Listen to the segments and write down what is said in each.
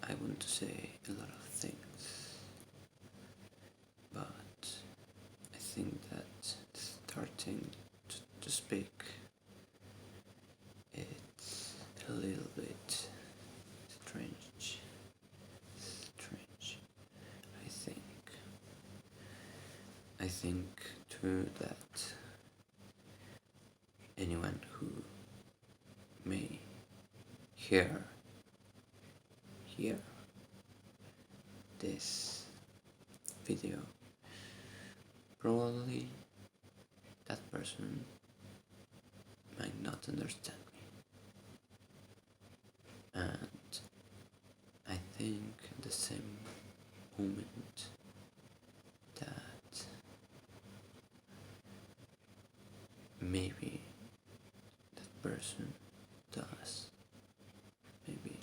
I want to say a lot of things, but I think that starting to speak, it's a little bit strange. I think. I think too that anyone who may hear this video, probably that person might not understand me. And I think at the same moment that maybe that person does. Maybe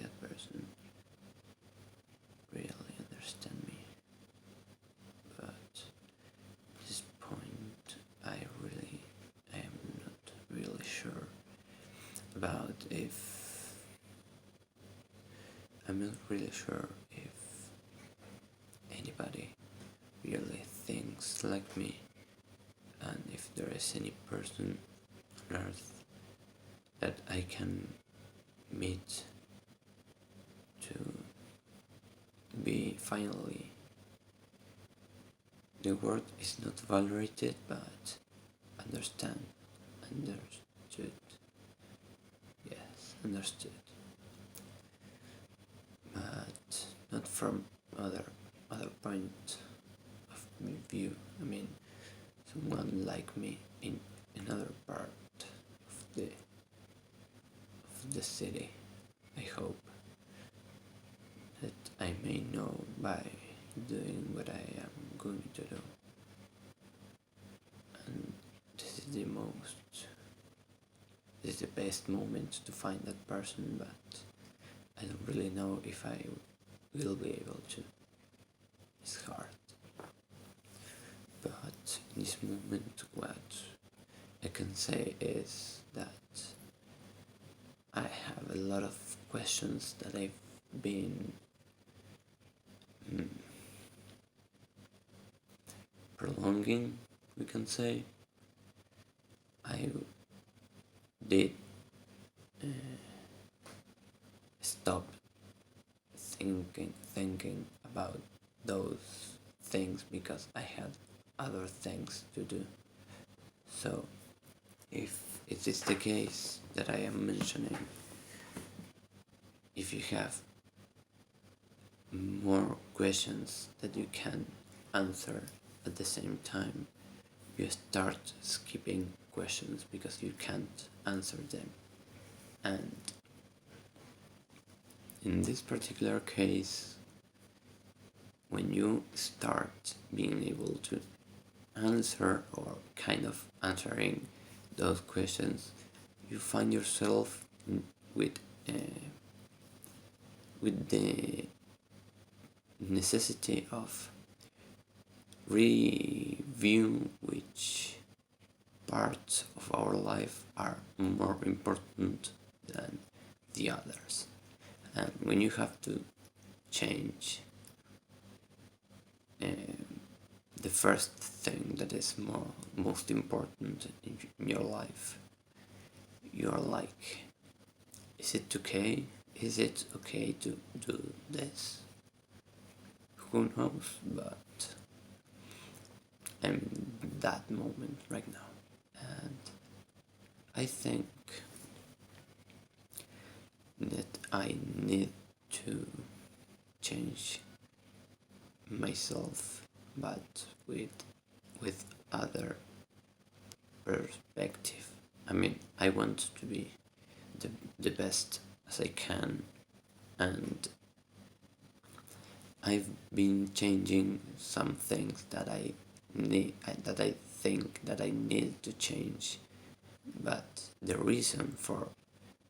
that person really understand me. But at this point, I am not really sure about if I'm not really sure if anybody really thinks like me, and if there is any person on earth that I can meet to be finally, the word is not validated but understood. Yes, understood. But not from other point of view. I mean, someone like me in another part of the city. I hope that I may know by doing what I am going to do. And this is the best moment to find that person, but I don't really know if I will be able to. It's hard. But in this moment, what I can say is that I have a lot of questions that I've been prolonging, we can say. I did stop thinking about those things because I had other things to do. So if it is the case that I am mentioning, if you have more questions that you can answer at the same time, you start skipping questions because you can't answer them. And in this particular case, when you start being able to answer or kind of answering those questions, you find yourself with the necessity of review which parts of our life are more important than the others. And when you have to change the first thing that is most important in your life, you are like, is it okay? Is it okay to do this? Who knows? But I'm in that moment right now, and I think that I need to change myself, but with other perspective. I mean, I want to be the best as I can, and I've been changing some things that I think that I need to change, but the reason for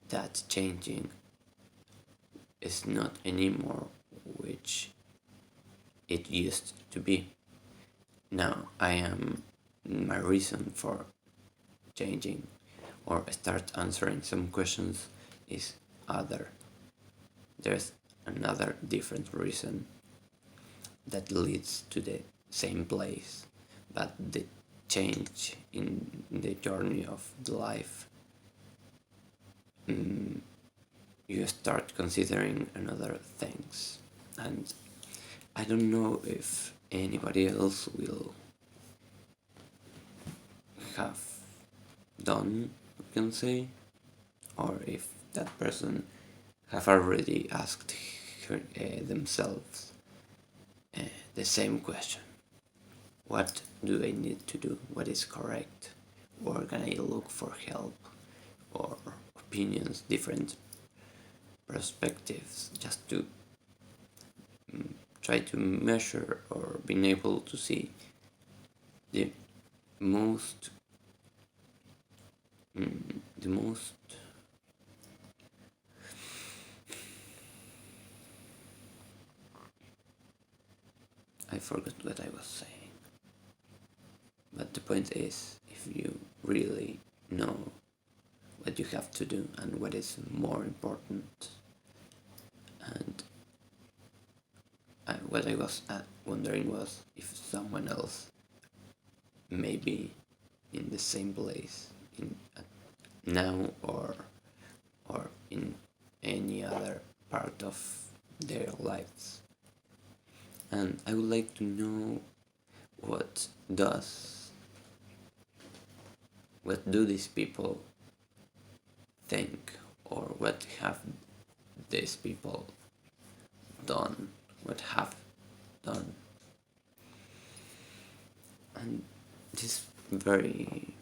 that changing is not anymore which it used to be. Now my reason for changing or start answering some questions is other. There's another different reason that leads to the same place, but the change in the journey of the life, you start considering another things. And I don't know if anybody else will have done, you can say, or if that person have already asked themselves the same question. What do I need to do? What is correct? Where can I look for help or opinions, different perspectives, just to try to measure or being able to see the most the most I forgot what I was saying. But the point is, if you really know what you have to do and what is more important, and what I was wondering was if someone else may be in the same place now or in any other part of their lives. And I would like to know what do these people think, or what have these people done, what have done. And this very,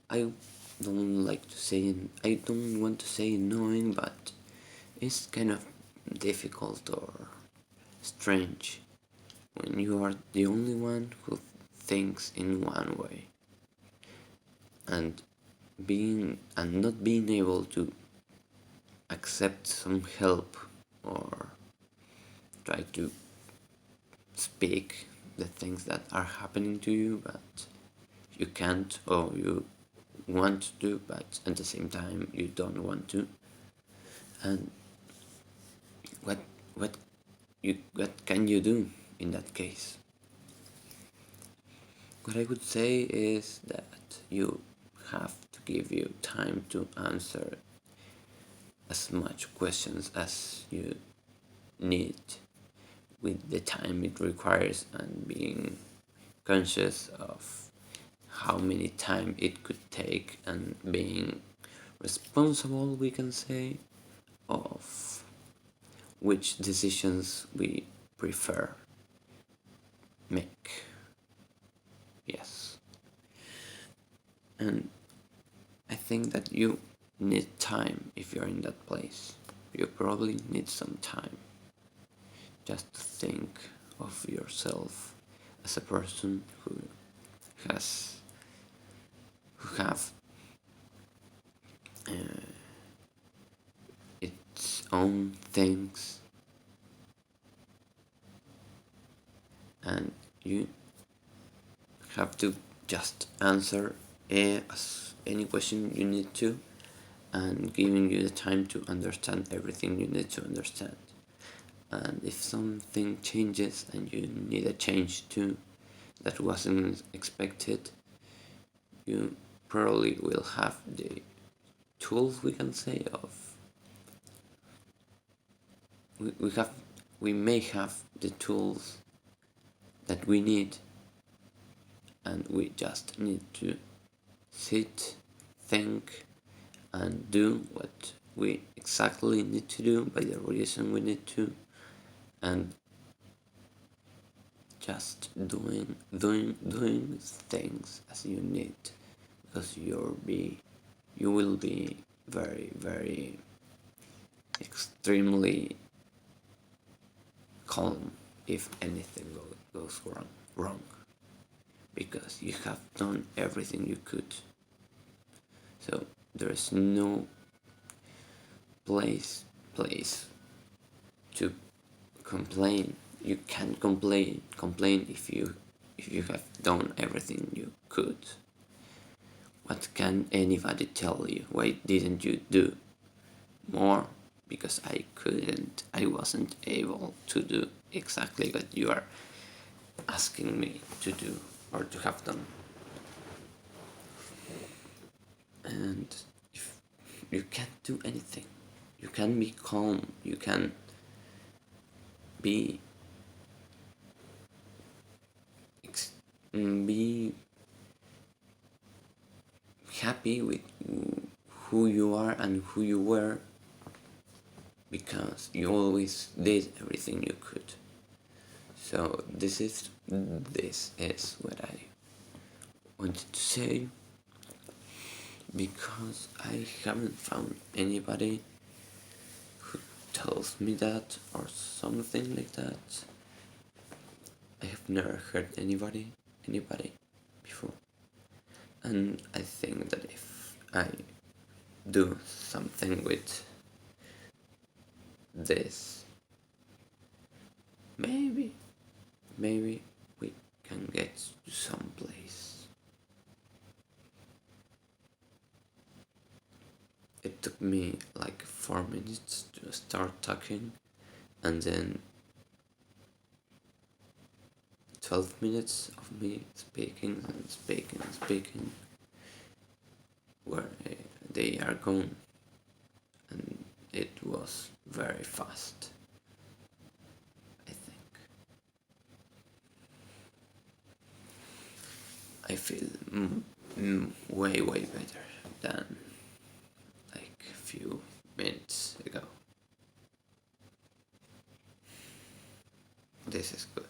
I don't want to say annoying, but it's kind of difficult or strange when you are the only one who thinks in one way, and not being able to accept some help or try to speak the things that are happening to you, but you can't, or you want to, but at the same time you don't want to. And what can you do in that case? What I would say is that you have to give you time to answer as much questions as you need with the time it requires, and being conscious of how many time it could take, and being responsible, we can say, of which decisions we prefer make. Yes. And I think that you need time if you're in that place. You probably need some time just to think of yourself as a person who have its own things, and you have to just answer any question you need to, and giving you the time to understand everything you need to understand. And if something changes and you need a change too that wasn't expected, you probably will have the tools, we can say, of we may have the tools that we need, and we just need to sit, think, and do what we exactly need to do by the reason we need to, and just doing things as you need, because you will be very, very extremely calm if anything goes wrong, because you have done everything you could. So there is no place to complain. You can't complain if you have done everything you could. What can anybody tell you? Why didn't you do more? because I wasn't able to do exactly what you are asking me to do or to have done. And if you can't do anything, you can be calm, you can be be happy with who you are and who you were, because you always did everything you could. So this is what I wanted to say, because I haven't found anybody who tells me that or something like that. I have never heard anybody before. And I think that if I do something with this, maybe we can get to some place. It took me like 4 minutes to start talking, and then 12 minutes of me speaking and speaking, where they are gone, and it was very fast, I think. I feel way better than like a few minutes ago. This is good.